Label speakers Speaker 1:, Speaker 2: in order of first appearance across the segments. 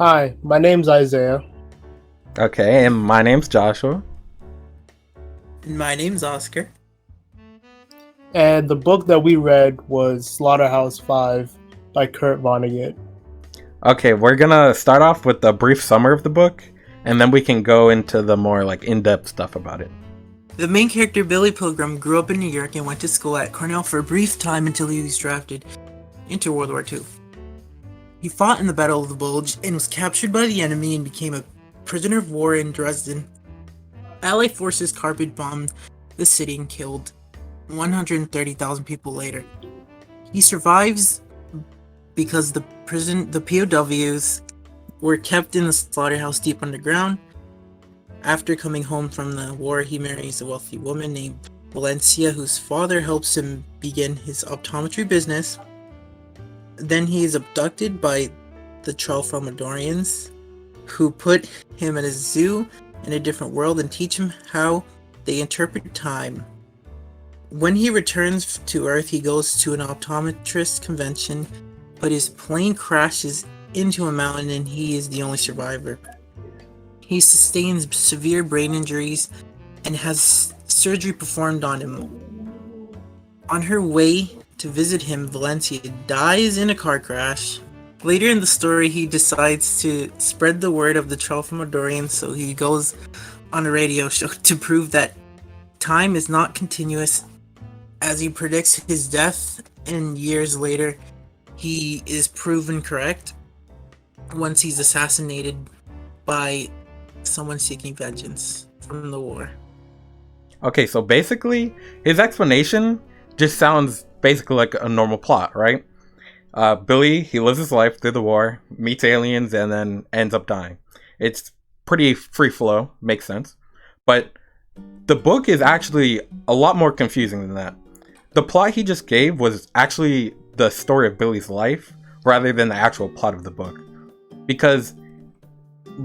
Speaker 1: Hi, my name's Isaiah.
Speaker 2: Okay, and my name's Joshua.
Speaker 3: And my name's Oscar.
Speaker 1: And the book that we read was Slaughterhouse-Five by Kurt Vonnegut.
Speaker 2: Okay, we're gonna start off with a brief summary of the book, and then we can go into the more in-depth stuff about it.
Speaker 3: The main character, Billy Pilgrim, grew up in New York and went to school at Cornell for a brief time until he was drafted into World War II. He fought in the Battle of the Bulge and was captured by the enemy and became a prisoner of war in Dresden. Allied forces carpet bombed the city and killed 130,000 people later. He survives because the POWs were kept in the slaughterhouse deep underground. After coming home from the war, he marries a wealthy woman named Valencia, whose father helps him begin his optometry business. Then he is abducted by the Tralfamadorians, who put him in a zoo in a different world and teach him how they interpret time. When he returns to Earth, he goes to an optometrist convention, but his plane crashes into a mountain and he is the only survivor. He sustains severe brain injuries and has surgery performed on him. On her way to visit him, Valencia dies in a car crash. Later in the story, he decides to spread the word of the Tralfamadorians, so he goes on a radio show to prove that time is not continuous, as he predicts his death, and years later, he is proven correct once he's assassinated by someone seeking vengeance from the war.
Speaker 2: Okay, so basically, his explanation just sounds basically like a normal plot, right? Billy, he lives his life through the war, meets aliens, and then ends up dying. It's pretty free flow, makes sense. But the book is actually a lot more confusing than that. The plot he just gave was actually the story of Billy's life, rather than the actual plot of the book. Because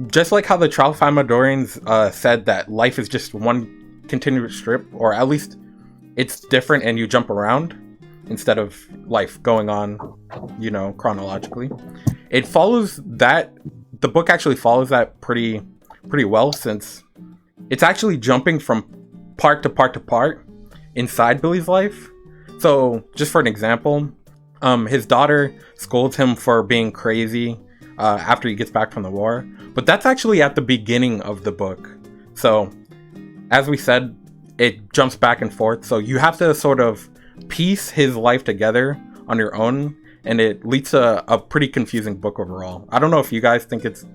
Speaker 2: just like how the Tralfamadorians said that life is just one continuous strip, or at least it's different and you jump around instead of life going on, chronologically. It follows that, the book actually follows that pretty well, since it's actually jumping from part to part to part inside Billy's life. So, just for an example, his daughter scolds him for being crazy after he gets back from the war, but that's actually at the beginning of the book. So, as we said, it jumps back and forth, so you have to sort of piece his life together on your own, and it leads to a pretty confusing book overall. I don't know if you guys think it's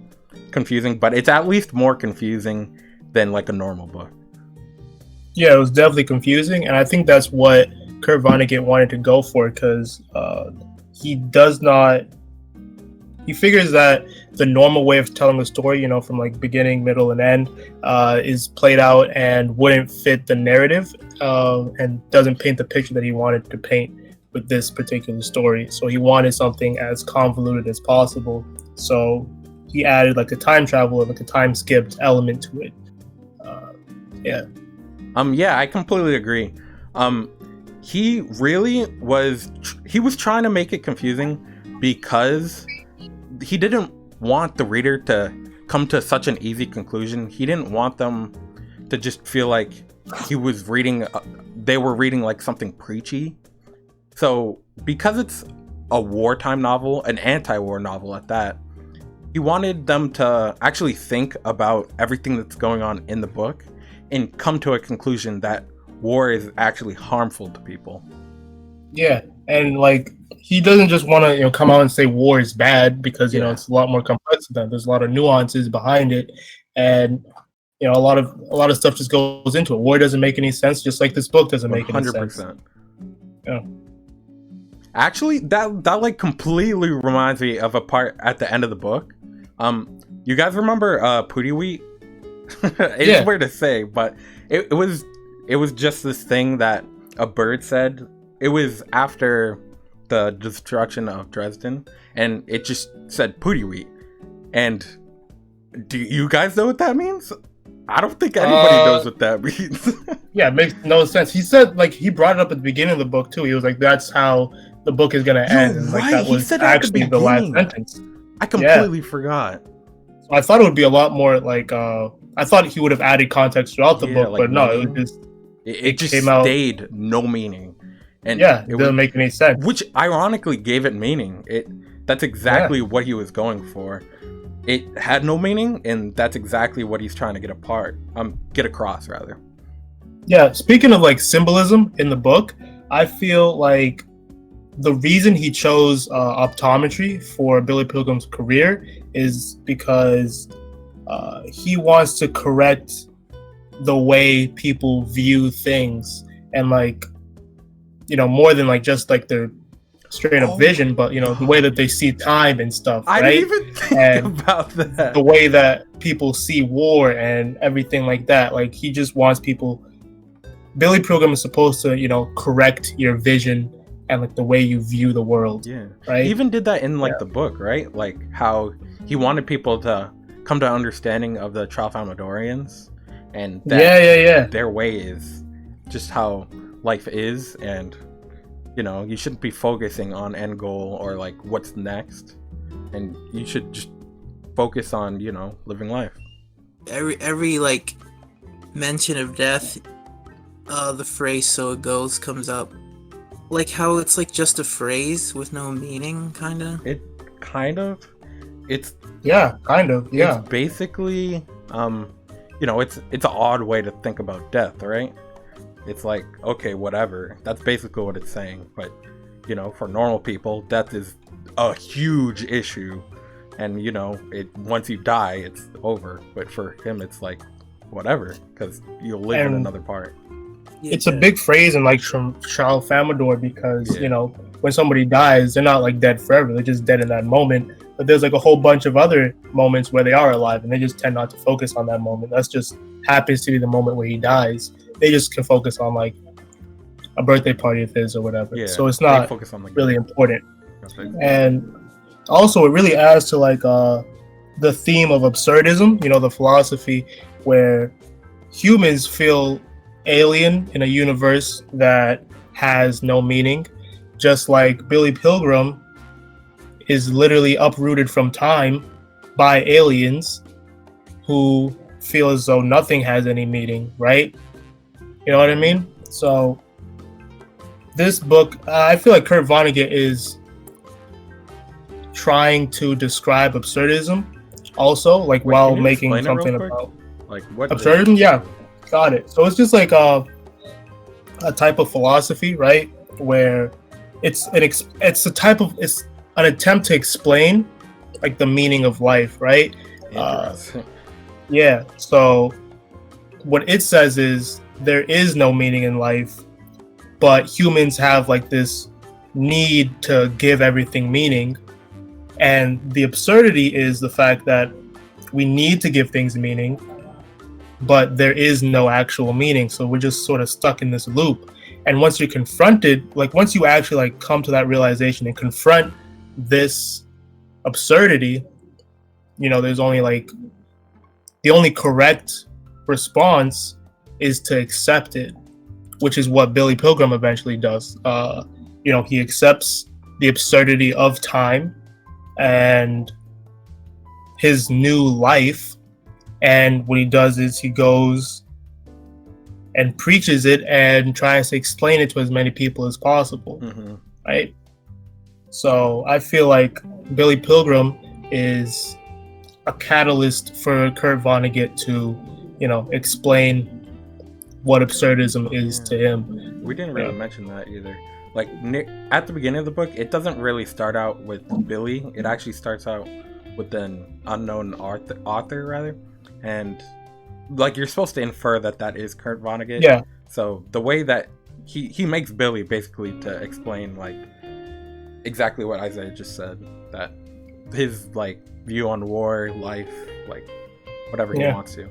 Speaker 2: confusing, but it's at least more confusing than a normal book.
Speaker 1: Yeah, it was definitely confusing, and I think that's what Kurt Vonnegut wanted to go for, because he figures that the normal way of telling a story, from beginning, middle, and end, is played out and wouldn't fit the narrative, and doesn't paint the picture that he wanted to paint with this particular story. So he wanted something as convoluted as possible. So he added a time travel or a time skipped element to it.
Speaker 2: Yeah, I completely agree. He really was trying to make it confusing because he didn't want the reader to come to such an easy conclusion. He didn't want them to just feel like they were reading something preachy. So because it's a wartime novel, an anti-war novel at that, he wanted them to actually think about everything that's going on in the book and come to a conclusion that war is actually harmful to people.
Speaker 1: Yeah, and he doesn't just want to come out and say war is bad, because it's a lot more complex than that. There's a lot of nuances behind it, and a lot of stuff just goes into it. War doesn't make any sense, just like this book doesn't make any sense.
Speaker 2: 100%.
Speaker 1: Yeah.
Speaker 2: Actually, that completely reminds me of a part at the end of the book. You guys remember Pootie Wheat? It's weird to say, but it was just this thing that a bird said. It was after the destruction of Dresden, and it just said Pootie Wheat. And do you guys know what that means? I don't think anybody knows what that means.
Speaker 1: Yeah, it makes no sense. He said, he brought it up at the beginning of the book too. He was like, that's how the book is gonna end. And
Speaker 2: right.
Speaker 1: that was
Speaker 2: he said
Speaker 1: actually the last sentence.
Speaker 2: I completely forgot.
Speaker 1: So I thought it would be a lot more like I thought he would have added context throughout the book,
Speaker 2: like
Speaker 1: but no,
Speaker 2: meaning.
Speaker 1: it was just
Speaker 2: it just
Speaker 1: came out.
Speaker 2: stayed no meaning. And
Speaker 1: Yeah, it doesn't make any sense.
Speaker 2: Which ironically gave it meaning. That's exactly what he was going for. It had no meaning, and that's exactly what he's trying to get across rather.
Speaker 1: Yeah, speaking of like symbolism in the book, I feel like the reason he chose optometry for Billy Pilgrim's career is because he wants to correct the way people view things, and like, you know, more than like just like their straight up vision, but you know, the way that they see time and stuff.
Speaker 2: I
Speaker 1: right?
Speaker 2: didn't even think about that.
Speaker 1: The way that people see war and everything like that. Like, he just wants people. Billy Pilgrim is supposed to, you know, correct your vision and like the way you view the world.
Speaker 2: Yeah.
Speaker 1: Right.
Speaker 2: He even did that in like the book, right? Like how he wanted people to come to understanding of the Tralfamadorians, and that their way is just how life is, and you know, you shouldn't be focusing on end goal or like what's next, and you should just focus on, you know, living life.
Speaker 3: Every like mention of death, the phrase "so it goes" comes up. Like how it's like just a phrase with no meaning, kind of.
Speaker 2: It's kind of. It's basically, you know, it's an odd way to think about death, right? It's like, okay, whatever. That's basically what it's saying. But, you know, for normal people, death is a huge issue. And, you know, once you die, it's over. But for him, it's like, whatever, because you'll live in another part.
Speaker 1: It's a big phrase in like Tralfamador because, you know, when somebody dies, they're not like dead forever. They're just dead in that moment. But there's like a whole bunch of other moments where they are alive, and they just tend not to focus on that moment. That's just happens to be the moment where he dies. They just can focus on like a birthday party of his or whatever. Yeah, so it's not really important. And also, it really adds to like the theme of absurdism. You know, the philosophy where humans feel alien in a universe that has no meaning, just like Billy Pilgrim is literally uprooted from time by aliens who feel as though nothing has any meaning, right? You know what I mean? So this book, I feel like Kurt Vonnegut is trying to describe absurdism also, like while making something about
Speaker 2: like what
Speaker 1: absurdism. Yeah, got it. So it's just like a type of philosophy, right? Where it's an attempt to explain like the meaning of life, right? Yeah. So what it says is there is no meaning in life, but humans have like this need to give everything meaning. And the absurdity is the fact that we need to give things meaning, but there is no actual meaning. So we're just sort of stuck in this loop. And once you're confronted, like once you actually like come to that realization and confront this absurdity, you know, there's only like the only correct response is to accept it, which is what Billy Pilgrim eventually does. You know, he accepts the absurdity of time and his new life, and what he does is he goes and preaches it and tries to explain it to as many people as possible, right? So I feel like Billy Pilgrim is a catalyst for Kurt Vonnegut to, you know, explain what absurdism is to him.
Speaker 2: We didn't really mention that either. Like at the beginning of the book, it doesn't really start out with Billy. It actually starts out with an unknown author rather, and like you're supposed to infer that is Kurt Vonnegut.
Speaker 1: Yeah.
Speaker 2: So the way that he makes Billy basically to explain like exactly what Isaiah just said, that his like view on war, life, like whatever he wants to.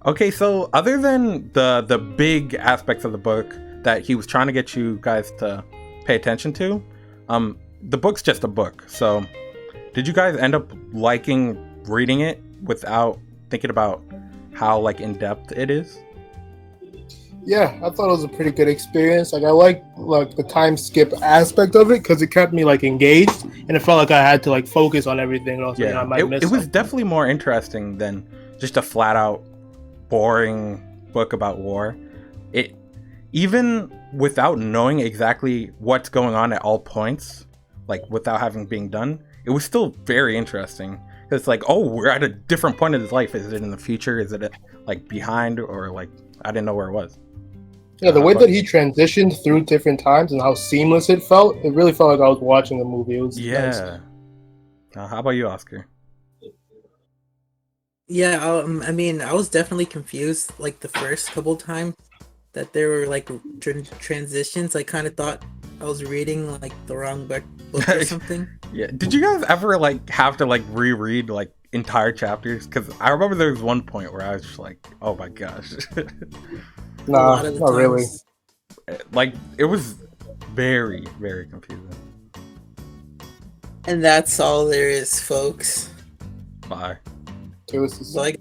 Speaker 2: Okay, so other than the big aspects of the book that he was trying to get you guys to pay attention to, the book's just a book. So did you guys end up liking reading it without thinking about how like in depth it is?
Speaker 1: Yeah, I thought it was a pretty good experience. Like I like the time skip aspect of it because it kept me like engaged, and it felt like I had to like focus on everything. Else, I might miss.
Speaker 2: It was definitely more interesting than just a flat out boring book about war. It even without knowing exactly what's going on at all points, like without having been done, it was still very interesting. It's like, oh, we're at a different point of his life. Is it in the future? Is it like behind, or like I didn't know where it was.
Speaker 1: Yeah, the way that he transitioned through different times and how seamless it felt, it really felt like I was watching a movie. It was nice.
Speaker 2: How about you, Oscar?
Speaker 3: Yeah, I mean, I was definitely confused like the first couple times that there were like transitions. I kind of thought I was reading like the wrong book or something.
Speaker 2: Yeah. Did you guys ever like have to like reread like entire chapters? Because I remember there was one point where I was just like, oh my gosh.
Speaker 1: Nah, not really.
Speaker 2: Like it was very, very confusing.
Speaker 3: And that's all there is, folks.
Speaker 2: Bye.
Speaker 1: It was
Speaker 3: So I